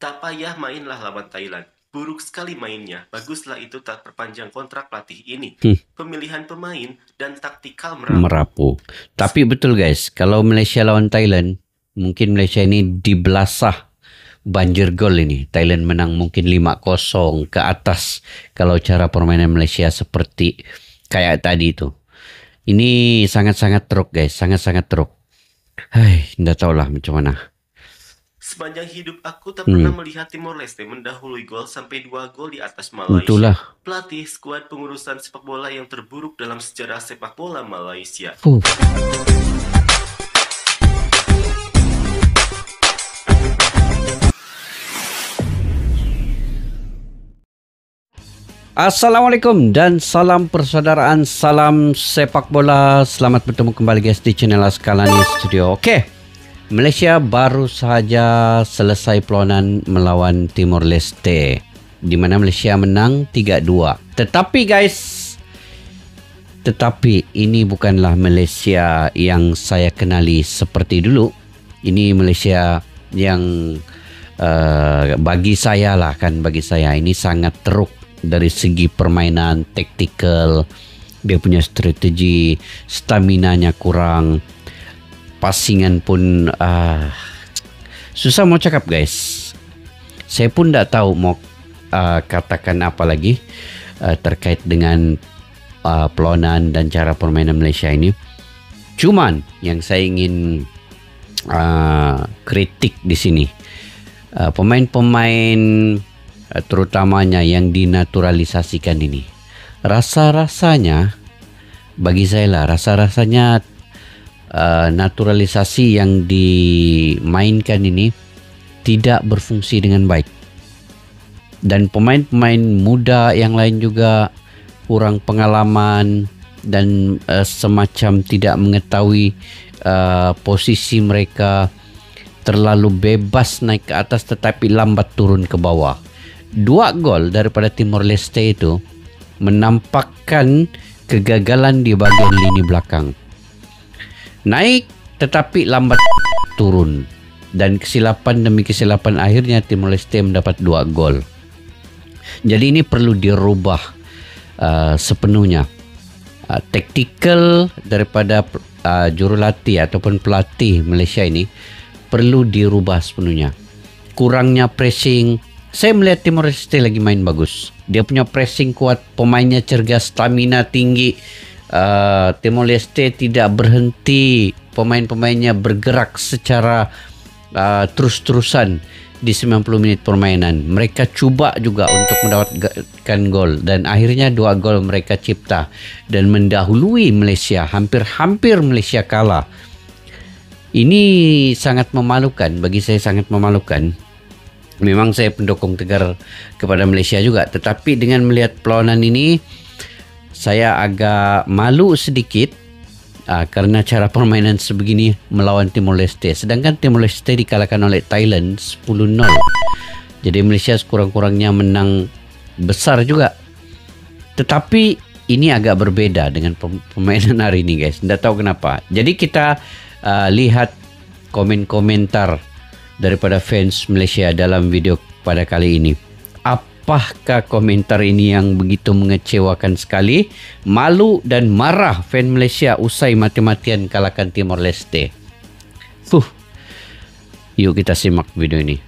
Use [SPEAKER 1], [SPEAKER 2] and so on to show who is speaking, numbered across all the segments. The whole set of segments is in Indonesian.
[SPEAKER 1] Tak payah mainlah lawan Thailand. Buruk sekali mainnya. Baguslah itu tak perpanjang kontrak pelatih ini. Pemilihan pemain dan taktikal
[SPEAKER 2] merapu. Tapi betul guys, kalau Malaysia lawan Thailand, mungkin Malaysia ini dibelasah banjir gol ini. Thailand menang mungkin 5-0 ke atas kalau cara permainan Malaysia seperti kayak tadi itu. Ini sangat-sangat teruk guys, sangat-sangat teruk. Hai, nggak tahulah macam mana.
[SPEAKER 1] Sepanjang hidup aku tak pernah melihat Timor Leste mendahului gol sampai 2 gol di atas Malaysia.
[SPEAKER 2] Itulah.
[SPEAKER 1] Pelatih skuad pengurusan sepak bola yang terburuk dalam sejarah sepak bola Malaysia.
[SPEAKER 2] Assalamualaikum dan salam persaudaraan, salam sepak bola. Selamat bertemu kembali guys di channel Askalani Studio. Okey, Malaysia baru sahaja selesai perlawanan melawan Timor Leste, di mana Malaysia menang 3-2. Tetapi ini bukanlah Malaysia yang saya kenali seperti dulu. Ini Malaysia yang bagi saya ini sangat teruk dari segi permainan, taktikal, dia punya strategi, stamina-nya kurang, passingan pun susah mau cakap guys. Saya pun tak tahu mau katakan apa lagi terkait dengan perlawanan dan cara permainan Malaysia ini. Cuman yang saya ingin kritik di sini, pemain-pemain terutamanya yang dinaturalisasikan ini, rasa-rasanya bagi saya lah, rasa-rasanya naturalisasi yang dimainkan ini tidak berfungsi dengan baik, dan pemain-pemain muda yang lain juga kurang pengalaman dan semacam tidak mengetahui posisi mereka, terlalu bebas naik ke atas tetapi lambat turun ke bawah. 2 gol daripada Timor Leste itu menampakkan kegagalan di bagian lini belakang. Naik tetapi lambat turun, dan kesilapan demi kesilapan akhirnya Timor Leste mendapat 2 gol. Jadi ini perlu dirubah sepenuhnya. Taktikal daripada jurulatih ataupun pelatih Malaysia ini perlu dirubah sepenuhnya. Kurangnya pressing. Saya melihat Timor Leste lagi main bagus. Dia punya pressing kuat, pemainnya cergas, stamina tinggi. Timor Leste tidak berhenti, pemain-pemainnya bergerak secara terus-terusan di 90 menit permainan. Mereka cuba juga untuk mendapatkan gol, dan akhirnya 2 gol mereka cipta dan mendahului Malaysia. Hampir-hampir Malaysia kalah. Ini sangat memalukan, bagi saya sangat memalukan. Memang saya pendukung tegar kepada Malaysia juga, tetapi dengan melihat perlawanan ini saya agak malu sedikit karena cara permainan sebegini melawan Timor Leste. Sedangkan Timor Leste dikalahkan oleh Thailand 10-0. Jadi Malaysia sekurang-kurangnya menang besar juga. Tetapi ini agak berbeda dengan permainan hari ini guys. Tidak tahu kenapa. Jadi kita lihat komen-komentar daripada fans Malaysia dalam video pada kali ini. Apakah komentar ini yang begitu mengecewakan sekali? Malu dan marah fan Malaysia usai mati-matian kalahkan Timor Leste. Yuk kita simak video ini.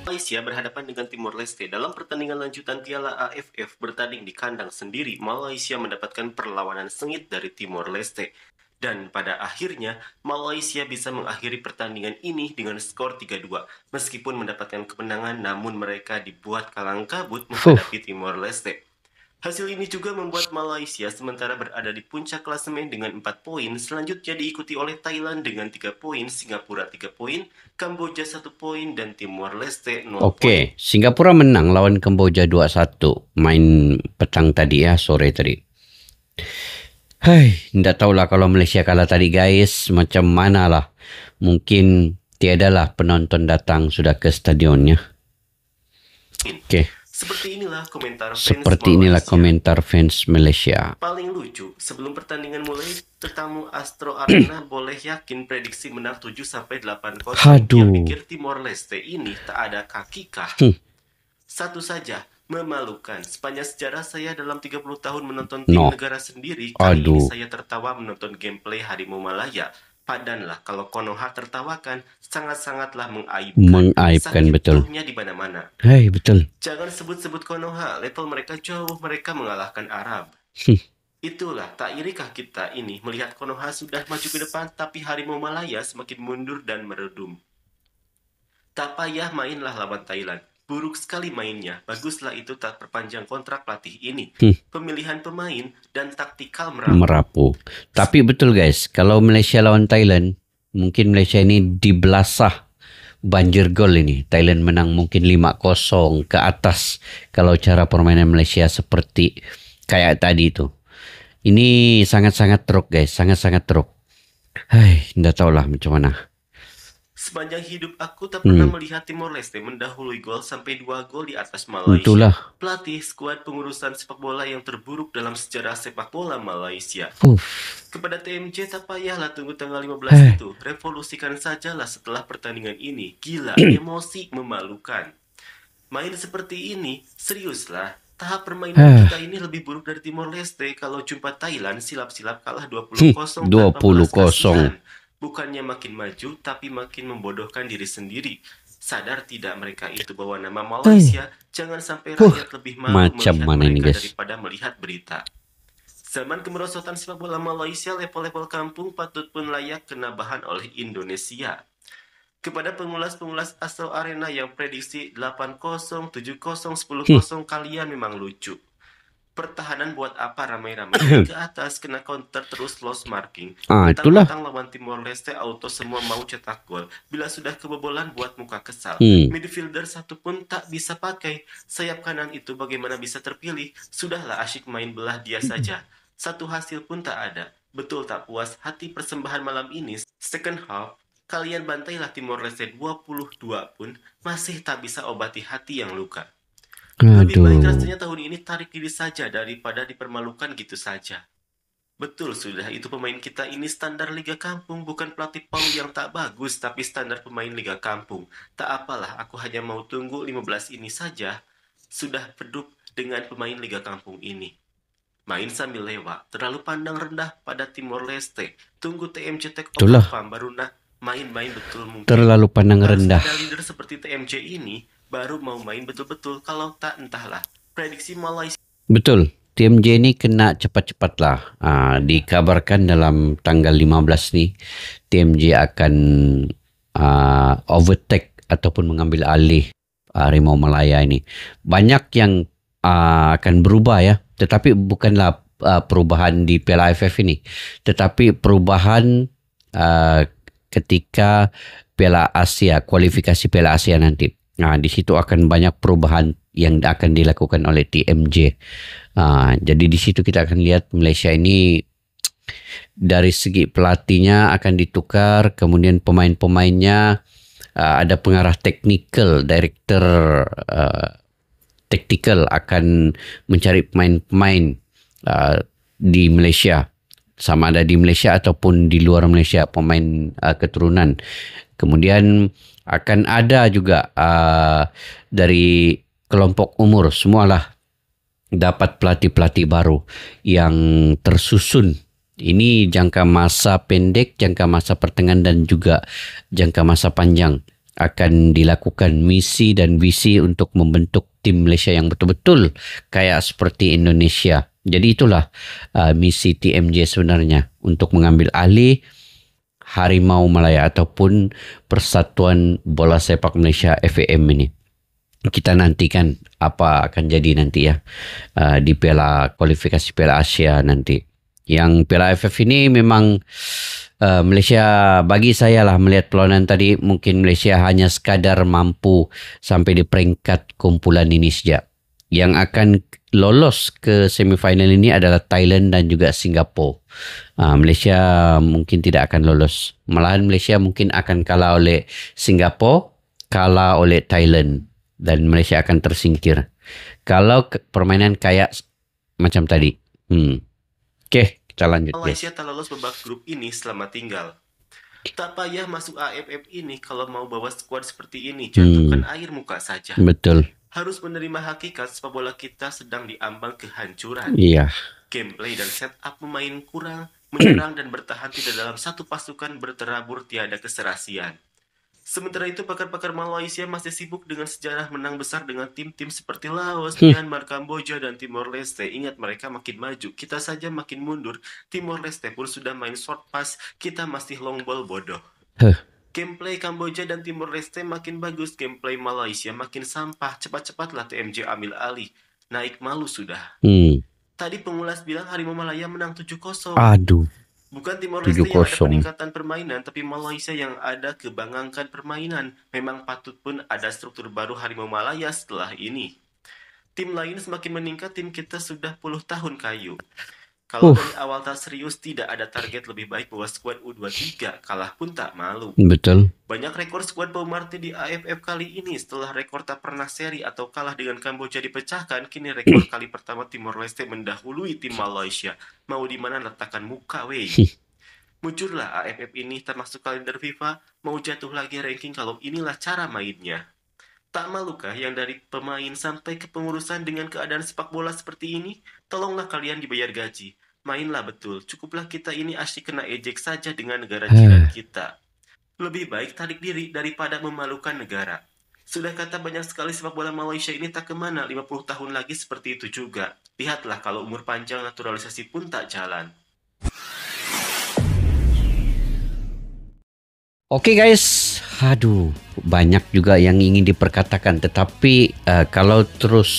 [SPEAKER 1] Malaysia berhadapan dengan Timor Leste dalam pertandingan lanjutan Piala AFF bertanding di kandang sendiri. Malaysia mendapatkan perlawanan sengit dari Timor Leste. Dan pada akhirnya, Malaysia bisa mengakhiri pertandingan ini dengan skor 3-2. Meskipun mendapatkan kemenangan, namun mereka dibuat kalang kabut menghadapi Timor Leste. Hasil ini juga membuat Malaysia sementara berada di puncak klasemen dengan 4 poin. Selanjutnya diikuti oleh Thailand dengan 3 poin, Singapura 3 poin, Kamboja 1 poin, dan Timor Leste 0 poin.
[SPEAKER 2] Oke, Singapura menang lawan Kamboja 2-1. Main petang tadi ya, sore tadi. Tidak tahulah kalau Malaysia kalah tadi guys, macam mana lah. Mungkin tiadalah penonton datang sudah ke stadionnya. Oke.
[SPEAKER 1] Seperti inilah komentar fans
[SPEAKER 2] Seperti inilah
[SPEAKER 1] Malaysia.
[SPEAKER 2] komentar fans Malaysia.
[SPEAKER 1] Paling lucu, sebelum pertandingan mulai, tetamu Astro Arena boleh yakin prediksi menang 7-8-0. Dia
[SPEAKER 2] Aduh.
[SPEAKER 1] pikir Timor Leste ini tak ada kaki kah? Satu saja, memalukan. Sepanjang sejarah saya dalam 30 tahun menonton tim negara sendiri, kali ini saya tertawa menonton gameplay Harimau Malaya. Padanlah kalau Konoha tertawakan, sangat-sangatlah
[SPEAKER 2] Mengaibkan, betul.
[SPEAKER 1] Di mana-mana.
[SPEAKER 2] Hai, betul.
[SPEAKER 1] Jangan sebut-sebut Konoha, level mereka jauh, mereka mengalahkan Arab. Itulah, tak irikah kita ini melihat Konoha sudah maju ke depan, tapi Harimau Malaya semakin mundur dan meredum. Tak payah mainlah lawan Thailand. Buruk sekali mainnya, baguslah itu tak perpanjang kontrak pelatih ini. Pemilihan pemain dan taktikal
[SPEAKER 2] merapu. Tapi betul guys, kalau Malaysia lawan Thailand, mungkin Malaysia ini dibelasah banjir gol ini. Thailand menang mungkin 5-0 ke atas kalau cara permainan Malaysia seperti kayak tadi itu. Ini sangat-sangat teruk guys, sangat-sangat teruk. Hai, nggak tahulah macam mana.
[SPEAKER 1] Sepanjang hidup aku tak pernah melihat Timor Leste mendahului gol sampai 2 gol di atas Malaysia.
[SPEAKER 2] Itulah.
[SPEAKER 1] Pelatih skuad pengurusan sepak bola yang terburuk dalam sejarah sepak bola Malaysia. Kepada TMJ tak payahlah tunggu tanggal 15 itu. Revolusikan sajalah setelah pertandingan ini. Gila, emosi, memalukan. Main seperti ini, seriuslah. Tahap permainan kita ini lebih buruk dari Timor Leste. Kalau jumpa Thailand, silap-silap kalah 20-0 tanpa belas kasihan. Bukannya makin maju, tapi makin membodohkan diri sendiri. Sadar tidak mereka itu bawa nama Malaysia? Jangan sampai rakyat lebih malu melihat mereka daripada melihat berita. Zaman kemerosotan sepak bola Malaysia, level-level kampung patut pun layak kena bahan oleh Indonesia. Kepada pengulas-pengulas Astro Arena yang prediksi 8-0, 7-0, 10-0, kalian memang lucu. Pertahanan buat apa ramai-ramai ke atas, kena counter terus lost marking.
[SPEAKER 2] Itulah.
[SPEAKER 1] Tentang lawan Timor Leste auto semua mau cetak gol. Bila sudah kebobolan buat muka kesal. Midfielder satu pun tak bisa pakai. Sayap kanan itu bagaimana bisa terpilih? Sudahlah asyik main belah dia saja. Satu hasil pun tak ada. Betul tak puas hati persembahan malam ini. Second half, kalian bantailah Timor Leste 22 pun masih tak bisa obati hati yang luka. Lebih baik rasanya tahun ini tarik diri saja daripada dipermalukan gitu saja. Betul sudah, itu pemain kita ini standar Liga Kampung, bukan pelatih Paul yang tak bagus, tapi standar pemain Liga Kampung. Tak apalah, aku hanya mau tunggu 15 ini saja. Sudah pedup dengan pemain Liga Kampung ini. Main sambil lewat, terlalu pandang rendah pada Timor Leste. Tunggu TMJ take over baru main-main betul mungkin.
[SPEAKER 2] Terlalu pandang rendah.
[SPEAKER 1] Ada leader seperti TMJ ini baru mau main betul-betul, kalau tak entahlah. Prediksi Malaysia.
[SPEAKER 2] Betul, TMJ ini kena cepat-cepat lah. Dikabarkan dalam tanggal 15 nih, TMJ akan overtake ataupun mengambil alih Harimau Malaya ini. Banyak yang akan berubah ya, tetapi bukanlah perubahan di Piala AFF ini, tetapi perubahan ketika Piala Asia, kualifikasi Piala Asia nanti. Di situ akan banyak perubahan yang akan dilakukan oleh TMJ. Jadi di situ kita akan lihat Malaysia ini dari segi pelatihnya akan ditukar, kemudian pemain-pemainnya ada pengarah teknikal, director taktikal akan mencari pemain-pemain di Malaysia, sama ada di Malaysia ataupun di luar Malaysia, pemain keturunan. Kemudian akan ada juga dari kelompok umur, semualah dapat pelatih-pelatih baru yang tersusun. Ini jangka masa pendek, jangka masa pertengahan dan juga jangka masa panjang. Akan dilakukan misi dan visi untuk membentuk tim Malaysia yang betul-betul kayak seperti Indonesia. Jadi itulah misi TMJ sebenarnya, untuk mengambil alih Harimau Malaya ataupun Persatuan Bola Sepak Malaysia FAM ini. Kita nantikan apa akan jadi nanti ya di kualifikasi Piala Asia nanti. Yang Piala AFF ini memang Malaysia, bagi saya lah melihat perlawanan tadi, mungkin Malaysia hanya sekadar mampu sampai di peringkat kumpulan ini saja. Yang akan lolos ke semifinal ini adalah Thailand dan juga Singapura. Malaysia mungkin tidak akan lolos. Malahan Malaysia mungkin akan kalah oleh Singapura, kalah oleh Thailand. dan Malaysia akan tersingkir. Kalau permainan kayak macam tadi. Oke, kita lanjut guys.
[SPEAKER 1] Malaysia tak lolos babak grup ini selamat tinggal. Tak payah masuk AFF ini kalau mau bawa skuad seperti ini, jatuhkan air muka saja.
[SPEAKER 2] Betul.
[SPEAKER 1] Harus menerima hakikat sepak bola kita sedang diambang kehancuran.
[SPEAKER 2] Iya.
[SPEAKER 1] Gameplay dan setup pemain kurang, menyerang dan bertahan tidak dalam satu pasukan berterabur tiada keserasian. Sementara itu pakar-pakar Malaysia masih sibuk dengan sejarah menang besar dengan tim-tim seperti Laos, Myanmar, Kamboja, dan Timor Leste. Ingat mereka makin maju, kita saja makin mundur. Timor Leste pun sudah main short pass, kita masih long ball bodoh. Gameplay Kamboja dan Timor Leste makin bagus, gameplay Malaysia makin sampah. Cepat-cepatlah TMJ ambil alih. Naik malu sudah. Tadi pengulas bilang Harimau Malaya menang 7-0.
[SPEAKER 2] Aduh.
[SPEAKER 1] Bukan Timor Leste yang ada peningkatan permainan, tapi Malaysia yang ada kebangangkan permainan. Memang patut pun ada struktur baru Harimau Malaya setelah ini. Tim lain semakin meningkat, tim kita sudah puluh tahun kayu. Kalau dari awal tak serius, tidak ada target lebih baik bawa skuad U23, kalah pun tak malu.
[SPEAKER 2] Betul.
[SPEAKER 1] Banyak rekor skuad Paul Marty di AFF kali ini. Setelah rekor tak pernah seri atau kalah dengan Kamboja dipecahkan, kini rekor kali pertama Timor Leste mendahului tim Malaysia. Mau di mana letakkan muka, wey? Muncullah AFF ini tak masuk kalender FIFA, mau jatuh lagi ranking kalau inilah cara mainnya. Tak malukah yang dari pemain sampai ke pengurusan dengan keadaan sepak bola seperti ini? Tolonglah kalian dibayar gaji. Mainlah betul, cukuplah kita ini asyik kena ejek saja dengan negara jiran kita. Lebih baik tarik diri daripada memalukan negara. Sudah kata banyak sekali sepak bola Malaysia ini tak kemana, 50 tahun lagi seperti itu juga. Lihatlah kalau umur panjang naturalisasi pun tak jalan.
[SPEAKER 2] Oke guys, aduh banyak juga yang ingin diperkatakan, tetapi kalau terus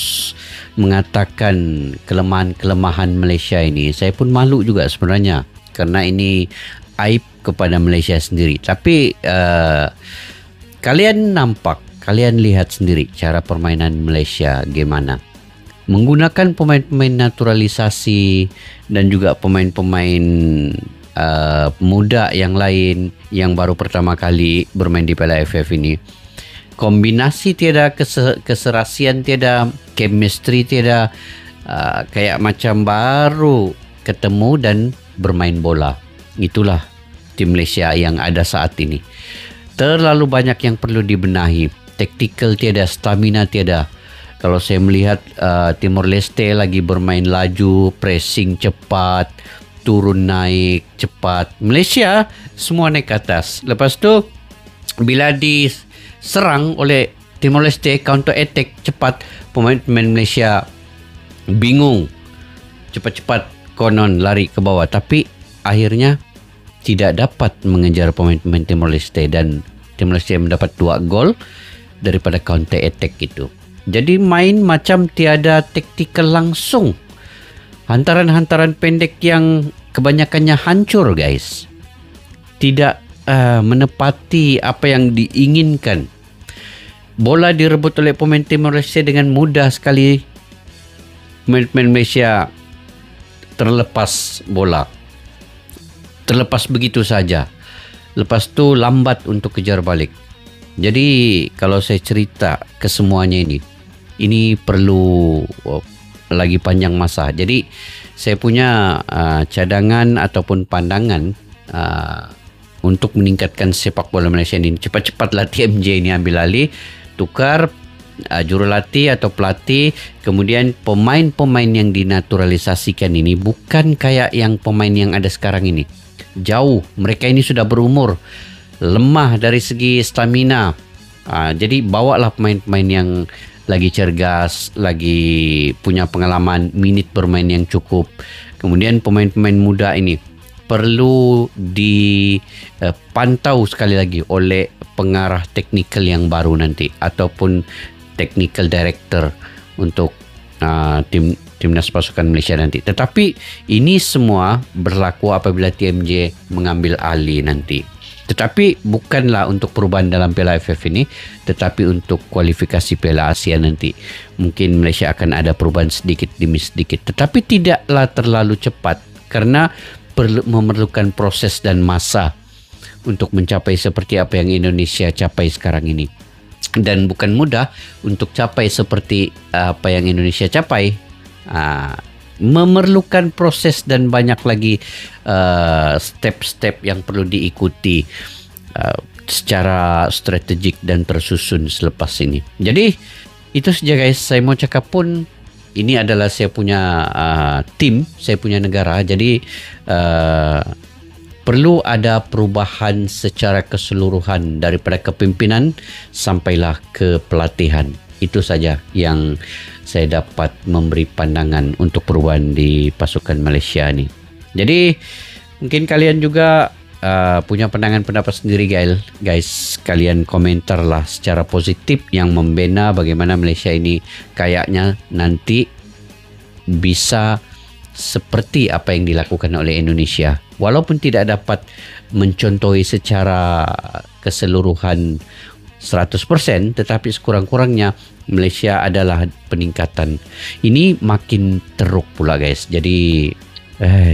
[SPEAKER 2] mengatakan kelemahan-kelemahan Malaysia ini, saya pun malu juga sebenarnya, karena ini aib kepada Malaysia sendiri. Tapi kalian lihat sendiri cara permainan Malaysia gimana. Menggunakan pemain-pemain naturalisasi dan juga pemain-pemain muda yang lain yang baru pertama kali bermain di Piala AFF ini. Kombinasi tiada, keserasian tiada, chemistry tiada, kayak macam baru ketemu dan bermain bola. Itulah tim Malaysia yang ada saat ini. Terlalu banyak yang perlu dibenahi. Tactical tiada, stamina tiada. Kalau saya melihat Timor Leste lagi bermain laju, pressing cepat, turun naik cepat. Malaysia semua naik ke atas. Lepas tu bila diserang oleh Timor Leste, counter attack cepat, pemain-pemain Malaysia bingung. Cepat-cepat konon lari ke bawah, tapi akhirnya tidak dapat mengejar pemain-pemain Timor Leste dan Timor Leste mendapat 2 gol daripada counter attack itu. Jadi main macam tiada taktikal langsung. Hantaran-hantaran pendek yang kebanyakannya hancur guys. Tidak menepati apa yang diinginkan. Bola direbut oleh pemain Timor Leste dengan mudah sekali. Pemain Malaysia terlepas bola. Terlepas begitu saja. Lepas tu lambat untuk kejar balik. Jadi kalau saya cerita ke semuanya ini perlu lagi panjang masa. Jadi saya punya cadangan ataupun pandangan untuk meningkatkan sepak bola Malaysia ini. Cepat-cepatlah TMJ ini ambil alih, tukar jurulatih atau pelatih, kemudian pemain-pemain yang dinaturalisasikan ini bukan kayak yang pemain yang ada sekarang ini. Jauh, mereka ini sudah berumur, lemah dari segi stamina. Jadi bawalah pemain-pemain yang lagi cergas, lagi punya pengalaman, minit bermain yang cukup. Kemudian pemain-pemain muda ini perlu dipantau sekali lagi oleh pengarah teknikal yang baru nanti ataupun technical director untuk timnas pasukan Malaysia nanti. Tetapi ini semua berlaku apabila TMJ mengambil alih nanti. Tetapi bukanlah untuk perubahan dalam Piala AFF ini, tetapi untuk kualifikasi Piala Asia nanti. Mungkin Malaysia akan ada perubahan sedikit demi sedikit, tetapi tidaklah terlalu cepat karena memerlukan proses dan masa untuk mencapai seperti apa yang Indonesia capai sekarang ini. dan bukan mudah untuk capai seperti apa yang Indonesia capai. Memerlukan proses dan banyak lagi step-step yang perlu diikuti secara strategik dan tersusun selepas ini. Jadi itu saja guys, saya mau cakap pun ini adalah saya punya tim, saya punya negara. Jadi perlu ada perubahan secara keseluruhan daripada kepimpinan sampailah ke pelatihan. Itu saja yang saya dapat memberi pandangan untuk perubahan di pasukan Malaysia ni. Jadi mungkin kalian juga punya pandangan pendapat sendiri guys. Kalian komentarlah secara positif yang membina bagaimana Malaysia ini kayaknya nanti bisa seperti apa yang dilakukan oleh Indonesia. Walaupun tidak dapat mencontohi secara keseluruhan 100%, tetapi sekurang-kurangnya Malaysia adalah peningkatan. Ini makin teruk pula guys. Jadi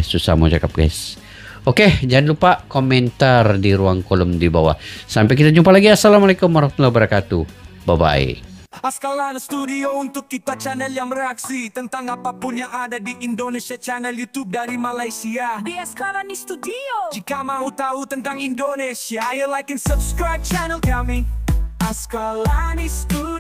[SPEAKER 2] susah mau cakap guys. Okey, jangan lupa komentar di ruang kolom di bawah. Sampai kita jumpa lagi. Assalamualaikum warahmatullahi wabarakatuh. Bye-bye.
[SPEAKER 3] Askalana Studio untuk kita channel yang bereaksi tentang apapun yang ada di Indonesia, channel YouTube dari Malaysia di Askalani Studio. Jika mau tahu tentang Indonesia, ayo like and subscribe channel kami Askalani Studio.